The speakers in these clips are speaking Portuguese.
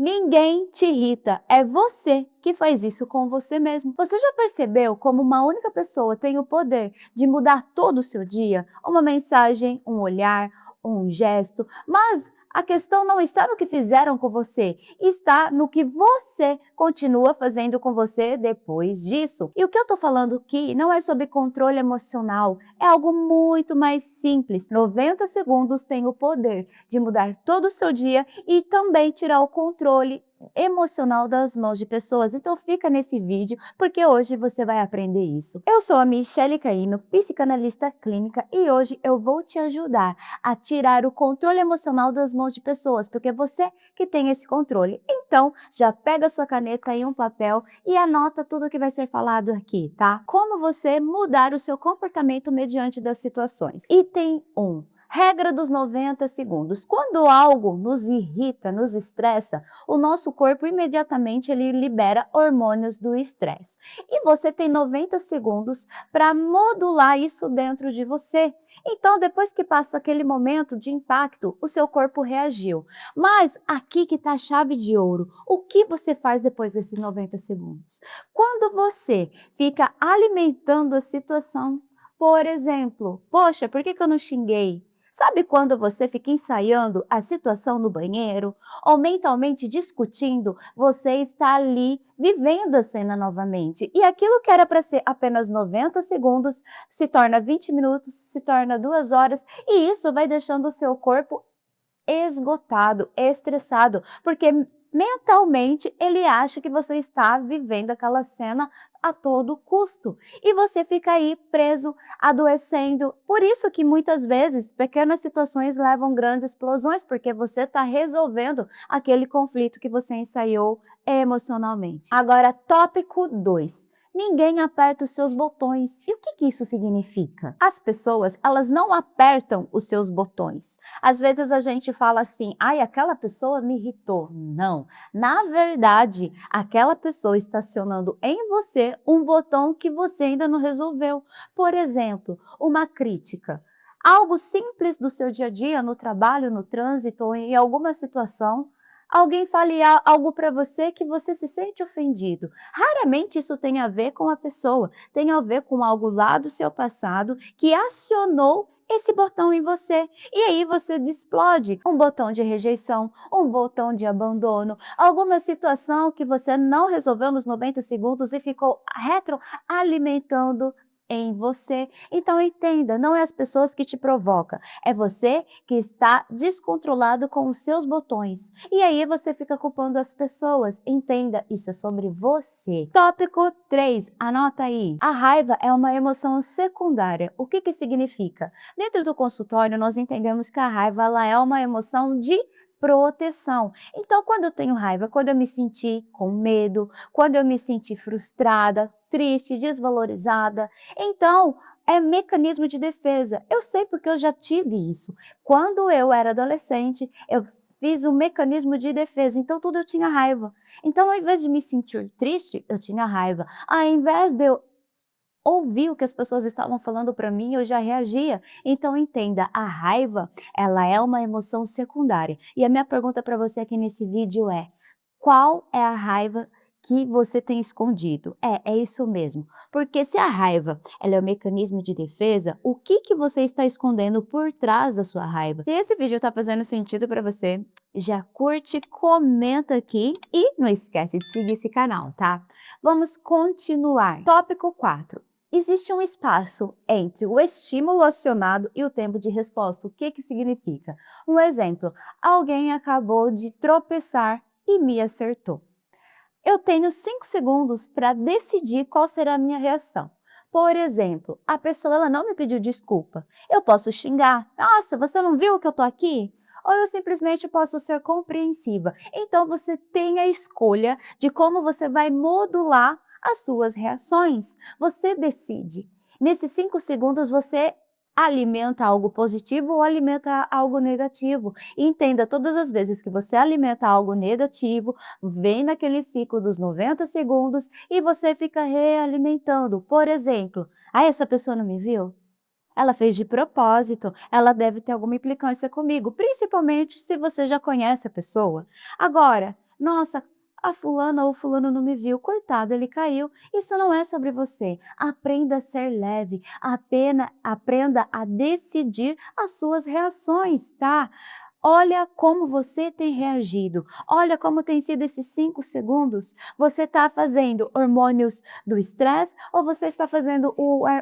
Ninguém te irrita, é você que faz isso com você mesmo. Você já percebeu como uma única pessoa tem o poder de mudar todo o seu dia? Uma mensagem, um olhar, um gesto, mas a questão não está no que fizeram com você, está no que você continua fazendo com você depois disso. E o que eu estou falando aqui não é sobre controle emocional, é algo muito mais simples. 90 segundos tem o poder de mudar todo o seu dia e também tirar o controle emocional das mãos de pessoas. Então fica nesse vídeo, porque hoje você vai aprender isso. Eu sou a Michele Caino, psicanalista clínica, e hoje eu vou te ajudar a tirar o controle emocional das mãos de pessoas, porque é você que tem esse controle. Então, já pega sua caneta e um papel e anota tudo que vai ser falado aqui, tá? Como você mudar o seu comportamento mediante das situações. Item 1. Regra dos 90 segundos. Quando algo nos irrita, nos estressa, o nosso corpo imediatamente ele libera hormônios do estresse. E você tem 90 segundos para modular isso dentro de você. Então, depois que passa aquele momento de impacto, o seu corpo reagiu. Mas aqui que está a chave de ouro. O que você faz depois desses 90 segundos? Quando você fica alimentando a situação, por exemplo, poxa, por que eu não xinguei? Sabe quando você fica ensaiando a situação no banheiro ou mentalmente discutindo, você está ali vivendo a cena novamente. E aquilo que era para ser apenas 90 segundos se torna 20 minutos, se torna 2 horas, e isso vai deixando o seu corpo esgotado, estressado, porque mentalmente ele acha que você está vivendo aquela cena a todo custo. E você fica aí preso, adoecendo. Por isso que muitas vezes pequenas situações levam grandes explosões, porque você está resolvendo aquele conflito que você ensaiou emocionalmente. Agora, tópico 2. Ninguém aperta os seus botões. E o que isso significa? As pessoas, elas não apertam os seus botões. Às vezes a gente fala assim, ai, aquela pessoa me irritou. Não, na verdade, aquela pessoa está acionando em você um botão que você ainda não resolveu. Por exemplo, uma crítica. Algo simples do seu dia a dia, no trabalho, no trânsito ou em alguma situação, alguém fale algo para você que você se sente ofendido. Raramente isso tem a ver com a pessoa, tem a ver com algo lá do seu passado que acionou esse botão em você. E aí você explode um botão de rejeição, um botão de abandono, alguma situação que você não resolveu nos 90 segundos e ficou retroalimentando em você. Então entenda, não é as pessoas que te provocam, é você que está descontrolado com os seus botões. E aí você fica culpando as pessoas. Entenda, isso é sobre você. Tópico 3, anota aí. A raiva é uma emoção secundária. O que significa? Dentro do consultório, nós entendemos que a raiva ela é uma emoção de proteção. Então, quando eu tenho raiva, quando eu me senti com medo, quando eu me senti frustrada, triste, desvalorizada, então é mecanismo de defesa. Eu sei porque eu já tive isso. Quando eu era adolescente, eu fiz um mecanismo de defesa, então tudo eu tinha raiva. Então, ao invés de me sentir triste, eu tinha raiva. Ao invés de eu ouvir o que as pessoas estavam falando para mim, eu já reagia. Então entenda, a raiva, ela é uma emoção secundária. E a minha pergunta para você aqui nesse vídeo é: qual é a raiva que você tem escondido? É isso mesmo. Porque se a raiva, ela é um mecanismo de defesa, o que você está escondendo por trás da sua raiva? Se esse vídeo está fazendo sentido para você, já curte, comenta aqui e não esquece de seguir esse canal, tá? Vamos continuar. Tópico 4. Existe um espaço entre o estímulo acionado e o tempo de resposta. O que significa? Um exemplo, alguém acabou de tropeçar e me acertou. Eu tenho 5 segundos para decidir qual será a minha reação. Por exemplo, a pessoa ela não me pediu desculpa. Eu posso xingar. Nossa, você não viu que eu estou aqui? Ou eu simplesmente posso ser compreensiva. Então você tem a escolha de como você vai modular as suas reações. Você decide. Nesses 5 segundos você alimenta algo positivo ou alimenta algo negativo. E entenda, todas as vezes que você alimenta algo negativo, vem naquele ciclo dos 90 segundos e você fica realimentando. Por exemplo, essa pessoa não me viu? Ela fez de propósito, ela deve ter alguma implicância comigo, principalmente se você já conhece a pessoa. Agora, Nossa, a fulana ou fulano não me viu, coitado, ele caiu. Isso não é sobre você. Aprenda a ser leve, aprenda a decidir as suas reações, tá? Olha como você tem reagido, olha como tem sido esses 5 segundos. Você está fazendo hormônios do estresse ou você está fazendo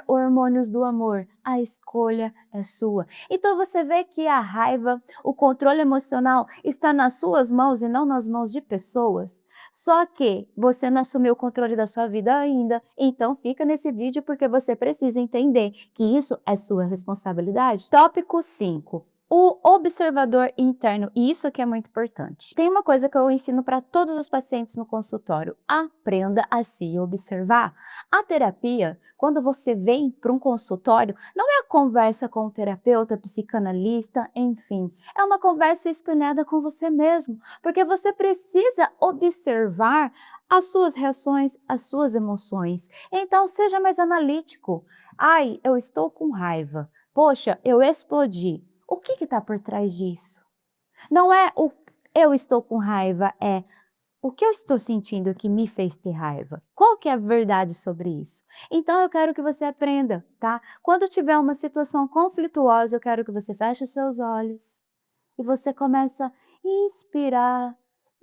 hormônios do amor? A escolha é sua. Então você vê que a raiva, o controle emocional está nas suas mãos e não nas mãos de pessoas. Só que você não assumiu o controle da sua vida ainda, então fica nesse vídeo porque você precisa entender que isso é sua responsabilidade. Tópico 5. O observador interno, e isso aqui é muito importante. Tem uma coisa que eu ensino para todos os pacientes no consultório: aprenda a se observar. A terapia, quando você vem para um consultório, não é a conversa com o terapeuta, psicanalista, enfim, é uma conversa espelhada com você mesmo, porque você precisa observar as suas reações, as suas emoções. Então, seja mais analítico. Ai, eu estou com raiva. Poxa, eu explodi. O que está por trás disso? Não é o eu estou com raiva, é o que eu estou sentindo que me fez ter raiva? Qual que é a verdade sobre isso? Então eu quero que você aprenda, tá? Quando tiver uma situação conflituosa, eu quero que você feche os seus olhos e você começa a inspirar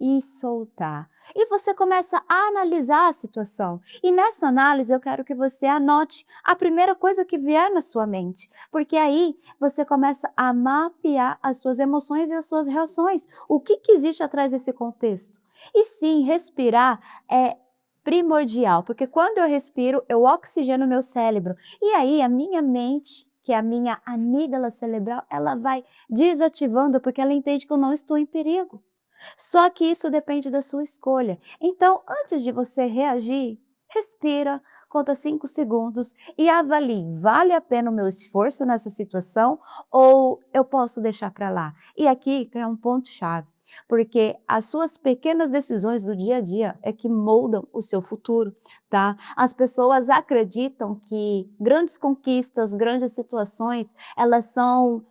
e soltar. E você começa a analisar a situação. E nessa análise eu quero que você anote a primeira coisa que vier na sua mente, porque aí você começa a mapear as suas emoções e as suas reações. O que que existe atrás desse contexto? E sim, respirar é primordial, porque quando eu respiro, eu oxigeno meu cérebro. E aí a minha mente, que é a minha amígdala cerebral, ela vai desativando, porque ela entende que eu não estou em perigo. Só que isso depende da sua escolha. Então, antes de você reagir, respira, conta 5 segundos e avalie: vale a pena o meu esforço nessa situação ou eu posso deixar para lá? E aqui tem um ponto chave, porque as suas pequenas decisões do dia a dia é que moldam o seu futuro, tá? As pessoas acreditam que grandes conquistas, grandes situações, elas são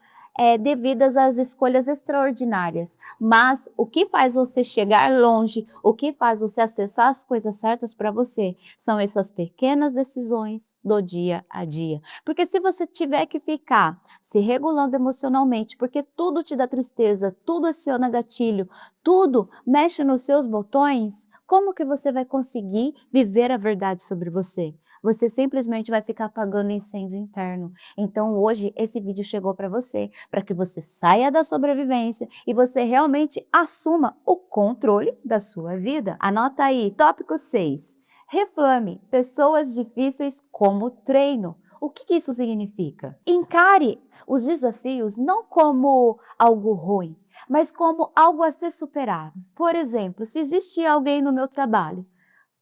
devidas às escolhas extraordinárias. Mas o que faz você chegar longe, o que faz você acessar as coisas certas para você, são essas pequenas decisões do dia a dia. Porque se você tiver que ficar se regulando emocionalmente, porque tudo te dá tristeza, tudo aciona gatilho, tudo mexe nos seus botões, como que você vai conseguir viver a verdade sobre você? Você simplesmente vai ficar apagando incêndio interno. Então hoje esse vídeo chegou para que você saia da sobrevivência e você realmente assuma o controle da sua vida. Anota aí, tópico 6. Reclame pessoas difíceis como treino. O que que isso significa? Encare os desafios não como algo ruim, mas como algo a ser superado. Por exemplo, se existe alguém no meu trabalho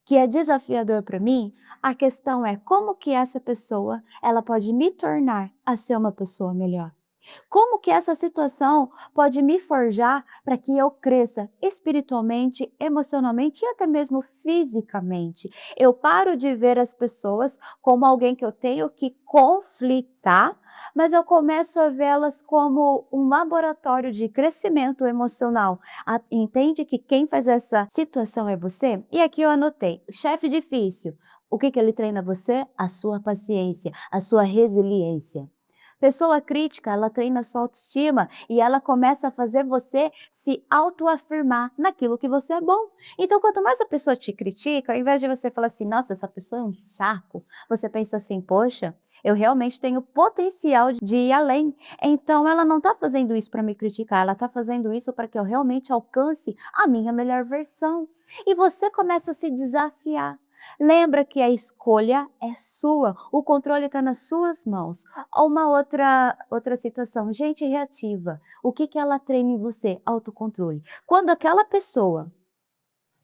que é desafiador para mim, a questão é como que essa pessoa, ela pode me tornar a ser uma pessoa melhor. Como que essa situação pode me forjar para que eu cresça espiritualmente, emocionalmente e até mesmo fisicamente? Eu paro de ver as pessoas como alguém que eu tenho que conflitar, mas eu começo a vê-las como um laboratório de crescimento emocional. Entende que quem faz essa situação é você? E aqui eu anotei: o chefe difícil. O que que ele treina você? A sua paciência, a sua resiliência. Pessoa crítica, ela treina sua autoestima e ela começa a fazer você se autoafirmar naquilo que você é bom. Então, quanto mais a pessoa te critica, ao invés de você falar assim: nossa, essa pessoa é um saco, você pensa assim: poxa, eu realmente tenho potencial de ir além. Então, ela não está fazendo isso para me criticar, ela está fazendo isso para que eu realmente alcance a minha melhor versão. E você começa a se desafiar. Lembra que a escolha é sua, o controle está nas suas mãos. Uma outra situação, gente reativa. O que que ela treina em você? Autocontrole. Quando aquela pessoa,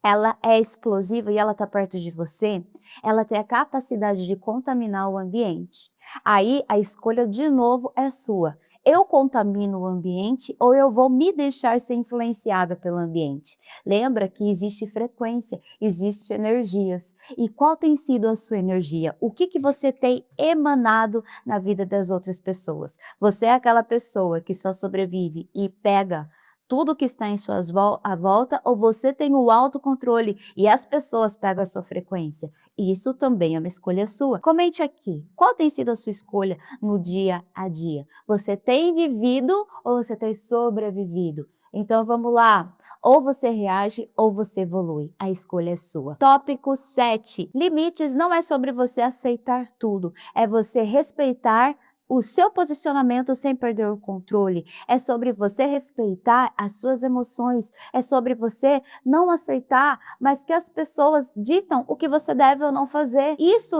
ela é explosiva e ela está perto de você, ela tem a capacidade de contaminar o ambiente. Aí a escolha de novo é sua. Eu contamino o ambiente ou eu vou me deixar ser influenciada pelo ambiente? Lembra que existe frequência, existe energias. E qual tem sido a sua energia? O que que você tem emanado na vida das outras pessoas? Você é aquela pessoa que só sobrevive e pega tudo que está em suas à volta ou você tem o autocontrole e as pessoas pegam a sua frequência? Isso também é uma escolha sua. Comente aqui, qual tem sido a sua escolha no dia a dia? Você tem vivido ou você tem sobrevivido? Então vamos lá, ou você reage ou você evolui, a escolha é sua. Tópico 7. Limites não é sobre você aceitar tudo, é você respeitar o seu posicionamento sem perder o controle. É sobre você respeitar as suas emoções, é sobre você não aceitar, mas que as pessoas ditam o que você deve ou não fazer. Isso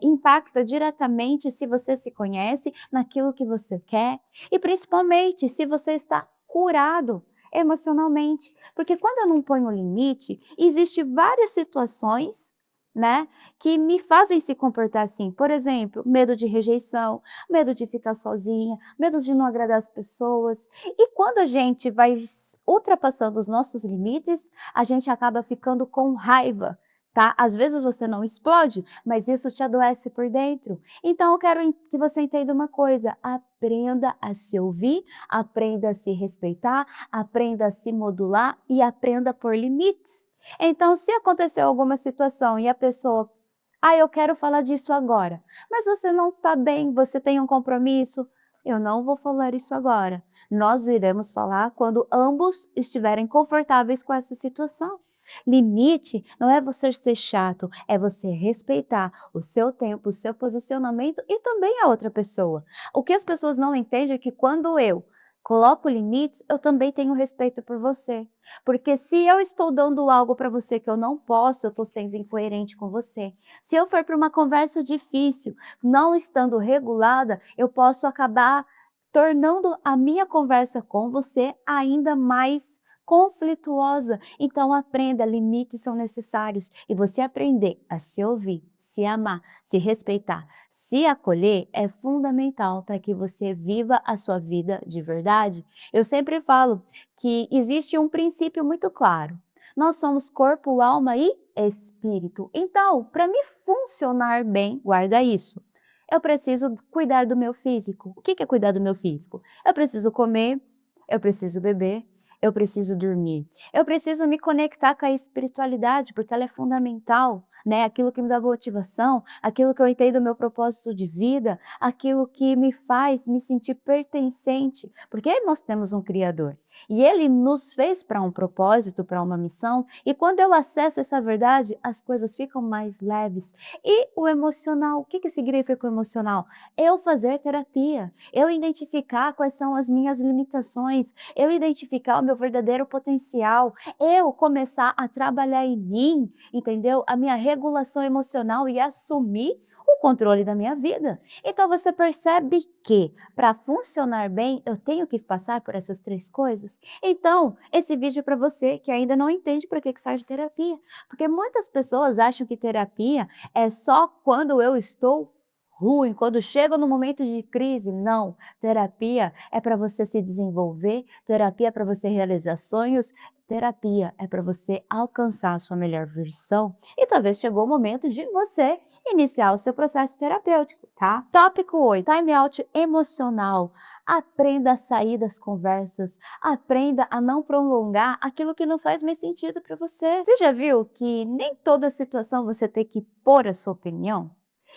impacta diretamente se você se conhece, naquilo que você quer e principalmente se você está curado emocionalmente. Porque quando eu não ponho limite, existe várias situações, né, que me fazem se comportar assim. Por exemplo, medo de rejeição, medo de ficar sozinha, medo de não agradar as pessoas. E quando a gente vai ultrapassando os nossos limites, a gente acaba ficando com raiva, tá? Às vezes você não explode, mas isso te adoece por dentro. Então eu quero que você entenda uma coisa: aprenda a se ouvir, aprenda a se respeitar, aprenda a se modular e aprenda a pôr limites. Então, se acontecer alguma situação e a pessoa, eu quero falar disso agora, mas você não está bem, você tem um compromisso, eu não vou falar isso agora. Nós iremos falar quando ambos estiverem confortáveis com essa situação. Limite não é você ser chato, é você respeitar o seu tempo, o seu posicionamento e também a outra pessoa. O que as pessoas não entendem é que quando eu coloco limites, eu também tenho respeito por você. Porque se eu estou dando algo para você que eu não posso, eu estou sendo incoerente com você. Se eu for para uma conversa difícil, não estando regulada, eu posso acabar tornando a minha conversa com você ainda mais conflituosa. Então aprenda, limites são necessários e você aprender a se ouvir, se amar, se respeitar, se acolher é fundamental para que você viva a sua vida de verdade. Eu sempre falo que existe um princípio muito claro. Nós somos corpo, alma e espírito. Então, para me funcionar bem, guarda isso. Eu preciso cuidar do meu físico. O que é cuidar do meu físico? Eu preciso comer, eu preciso beber, eu preciso dormir. Eu preciso me conectar com a espiritualidade, porque ela é fundamental, né? Aquilo que me dá motivação, aquilo que eu entendo do meu propósito de vida, aquilo que me faz me sentir pertencente, porque nós temos um Criador. E Ele nos fez para um propósito, para uma missão, e quando eu acesso essa verdade, as coisas ficam mais leves. E o emocional, o que significa o emocional? Eu fazer terapia, eu identificar quais são as minhas limitações, eu identificar o meu verdadeiro potencial, eu começar a trabalhar em mim, entendeu? A minha regulação emocional e assumir o controle da minha vida. Então você percebe que para funcionar bem eu tenho que passar por essas três coisas? Então, esse vídeo é para você que ainda não entende para que serve terapia, porque muitas pessoas acham que terapia é só quando eu estou ruim, quando chega no momento de crise. Não, terapia é para você se desenvolver, terapia é para você realizar sonhos, terapia é para você alcançar a sua melhor versão e talvez chegou o momento de você iniciar o seu processo terapêutico, tá? Tópico 8, time out emocional. Aprenda a sair das conversas, aprenda a não prolongar aquilo que não faz mais sentido para você. Você já viu que nem toda situação você tem que pôr a sua opinião?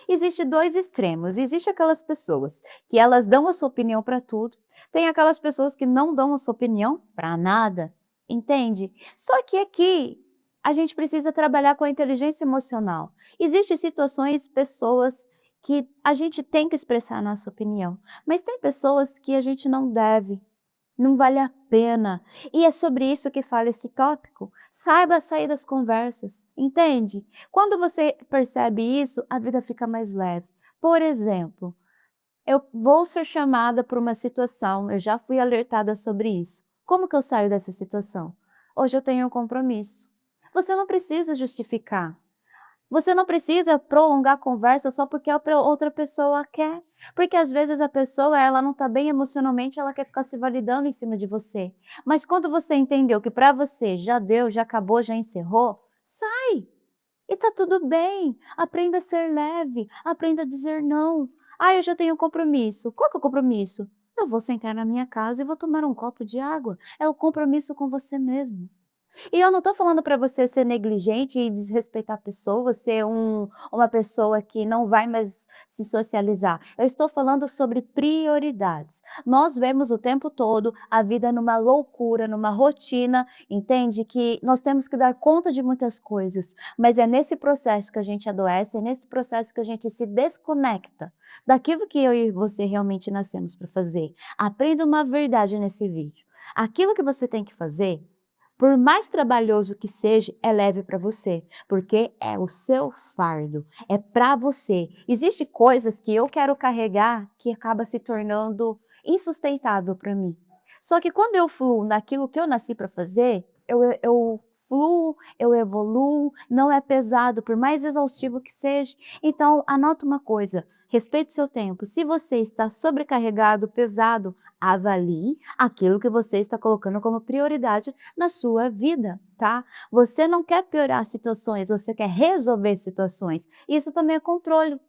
Existe dois extremos, existe aquelas pessoas que elas dão a sua opinião para tudo, tem aquelas pessoas que não dão a sua opinião para nada, entende? Só que aqui a gente precisa trabalhar com a inteligência emocional. Existem situações, pessoas que a gente tem que expressar a nossa opinião, mas tem pessoas que a gente não deve, não vale a pena. E é sobre isso que fala esse tópico. Saiba sair das conversas, entende? Quando você percebe isso, a vida fica mais leve. Por exemplo, eu vou ser chamada por uma situação, eu já fui alertada sobre isso. Como que eu saio dessa situação? Hoje eu tenho um compromisso. Você não precisa justificar. Você não precisa prolongar a conversa só porque a outra pessoa quer, porque às vezes a pessoa ela não está bem emocionalmente, ela quer ficar se validando em cima de você. Mas quando você entendeu que para você já deu, já acabou, já encerrou, sai! E tá tudo bem. Aprenda a ser leve, aprenda a dizer não. Eu já tenho um compromisso. Qual que é o compromisso? Eu vou sentar na minha casa e vou tomar um copo de água. É o compromisso com você mesmo. E eu não estou falando para você ser negligente e desrespeitar pessoas, ser uma pessoa que não vai mais se socializar. Eu estou falando sobre prioridades. Nós vemos o tempo todo a vida numa loucura, numa rotina, entende? Que nós temos que dar conta de muitas coisas, mas é nesse processo que a gente adoece, é nesse processo que a gente se desconecta daquilo que eu e você realmente nascemos para fazer. Aprenda uma verdade nesse vídeo. Aquilo que você tem que fazer, por mais trabalhoso que seja, é leve para você, porque é o seu fardo, é para você. Existem coisas que eu quero carregar que acaba se tornando insustentável para mim. Só que quando eu fluo naquilo que eu nasci para fazer, eu fluo, eu evoluo, não é pesado, por mais exaustivo que seja. Então, anota uma coisa, respeite o seu tempo. Se você está sobrecarregado, pesado, avalie aquilo que você está colocando como prioridade na sua vida, tá? Você não quer piorar situações, você quer resolver situações. Isso também é controle.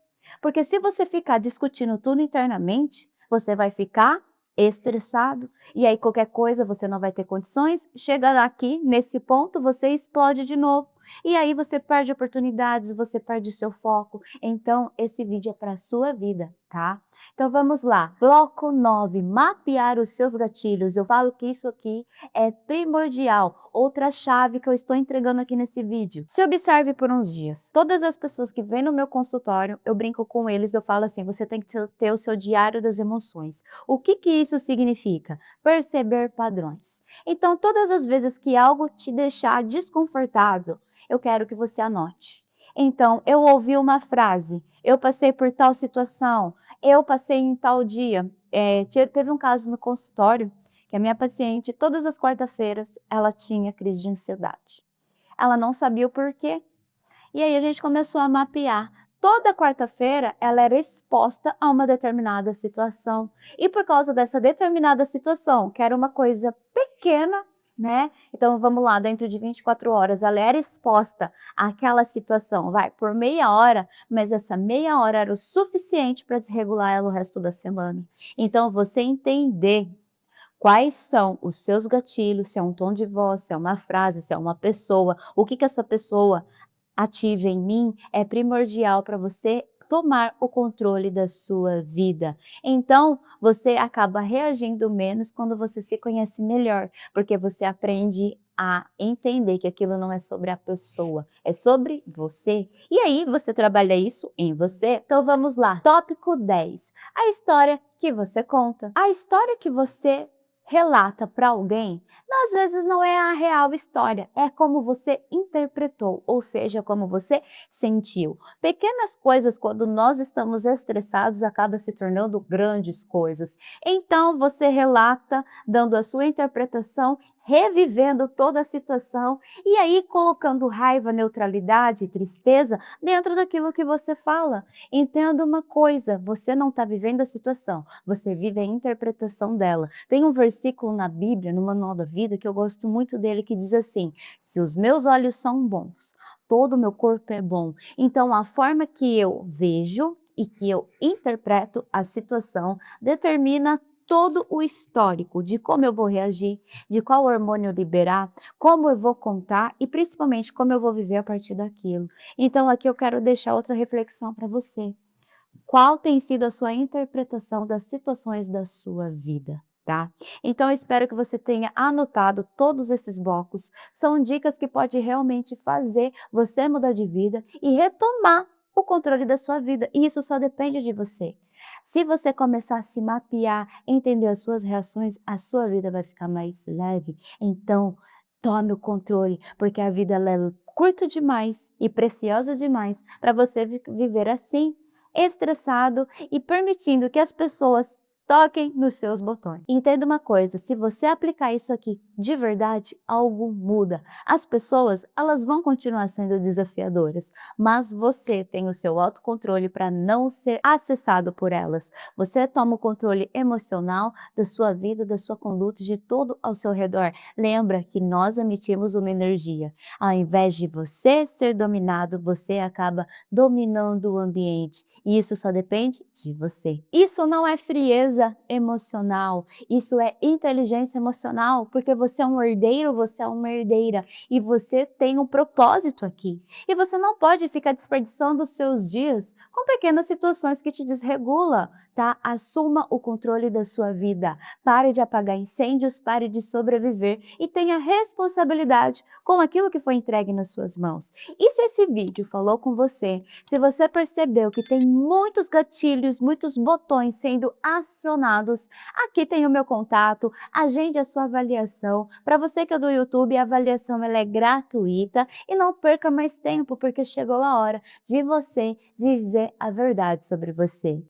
Porque se você ficar discutindo tudo internamente, você vai ficar estressado e aí qualquer coisa você não vai ter condições, chega aqui nesse ponto, você explode de novo. E aí você perde oportunidades, você perde seu foco. Então esse vídeo é para a sua vida, tá? Então vamos lá. Bloco 9, mapear os seus gatilhos. Eu falo que isso aqui é primordial. Outra chave que eu estou entregando aqui nesse vídeo. Se observe por uns dias. Todas as pessoas que vêm no meu consultório, eu brinco com eles, eu falo assim, você tem que ter o seu diário das emoções. O que que isso significa? Perceber padrões. Então, todas as vezes que algo te deixar desconfortável, eu quero que você anote. Então, eu ouvi uma frase, eu passei por tal situação, eu passei em tal dia. Teve um caso no consultório que a minha paciente, todas as quarta-feiras, ela tinha crise de ansiedade. Ela não sabia o porquê. E aí a gente começou a mapear. Toda quarta-feira ela era exposta a uma determinada situação. E por causa dessa determinada situação, que era uma coisa pequena, né? Então vamos lá, dentro de 24 horas ela era exposta àquela situação, vai, por meia hora, mas essa meia hora era o suficiente para desregular ela o resto da semana. Então você entender quais são os seus gatilhos, se é um tom de voz, se é uma frase, se é uma pessoa, o que que essa pessoa ative em mim, é primordial para você tomar o controle da sua vida. Então, você acaba reagindo menos quando você se conhece melhor, porque você aprende a entender que aquilo não é sobre a pessoa, é sobre você. E aí, você trabalha isso em você. Então, vamos lá. Tópico 10. A história que você conta. A história que você relata para alguém, às vezes não é a real história, é como você interpretou, ou seja, como você sentiu. Pequenas coisas, quando nós estamos estressados, acabam se tornando grandes coisas. Então, você relata, dando a sua interpretação, revivendo toda a situação e aí colocando raiva, neutralidade, tristeza dentro daquilo que você fala. Entenda uma coisa, você não está vivendo a situação, você vive a interpretação dela. Tem um versículo na Bíblia, no Manual da Vida, que eu gosto muito dele, que diz assim: se os meus olhos são bons, todo o meu corpo é bom. Então, a forma que eu vejo e que eu interpreto a situação determina todo o histórico de como eu vou reagir, de qual hormônio liberar, como eu vou contar e principalmente como eu vou viver a partir daquilo. Então, aqui eu quero deixar outra reflexão para você. Qual tem sido a sua interpretação das situações da sua vida, tá? Então eu espero que você tenha anotado todos esses blocos. São dicas que pode realmente fazer você mudar de vida e retomar o controle da sua vida. E isso só depende de você. Se você começar a se mapear, entender as suas reações, a sua vida vai ficar mais leve. Então, tome o controle, porque a vida ela é curta demais e preciosa demais para você viver assim, estressado e permitindo que as pessoas toquem nos seus botões. Entenda uma coisa, se você aplicar isso aqui de verdade, algo muda. As pessoas, elas vão continuar sendo desafiadoras, mas você tem o seu autocontrole para não ser acessado por elas. Você toma o controle emocional da sua vida, da sua conduta, de tudo ao seu redor. Lembra que nós emitimos uma energia. Ao invés de você ser dominado, você acaba dominando o ambiente. E isso só depende de você. Isso não é frieza, clareza emocional, isso é inteligência emocional, porque você é um herdeiro, você é uma herdeira e você tem um propósito aqui. E você não pode ficar desperdiçando os seus dias com pequenas situações que te desregula, tá? Assuma o controle da sua vida. Pare de apagar incêndios, pare de sobreviver e tenha responsabilidade com aquilo que foi entregue nas suas mãos. E se esse vídeo falou com você, se você percebeu que tem muitos gatilhos, muitos botões sendo acionados, aqui tem o meu contato, agende a sua avaliação. Para você que é do YouTube, a avaliação ela é gratuita e não perca mais tempo, porque chegou a hora de você viver a verdade sobre você.